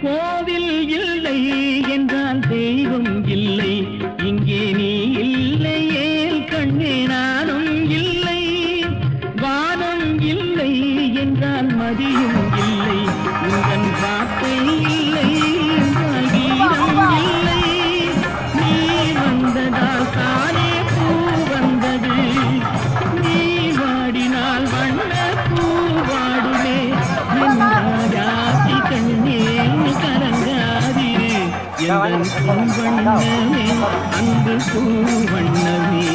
கோவில் இல்லை என்றால் தெய்வம் இல்லை, இங்கே நீ இல்லையே கண்ணே நானும் இல்லை. வானம் இல்லை என்றால் மதியும் இல்லை, உங்கள் வார்த்தை இல்லை என்றால் கீதம் இல்லை. நீ வந்ததால் தானே பூ வந்தது, நீ வாடினால் வண்ண பூ வாடுமே. ராஜாதி கண்ணே கலங்காதிரு, எங்கள் பூ வண்ணமே அன்பு பூ வண்ணமே.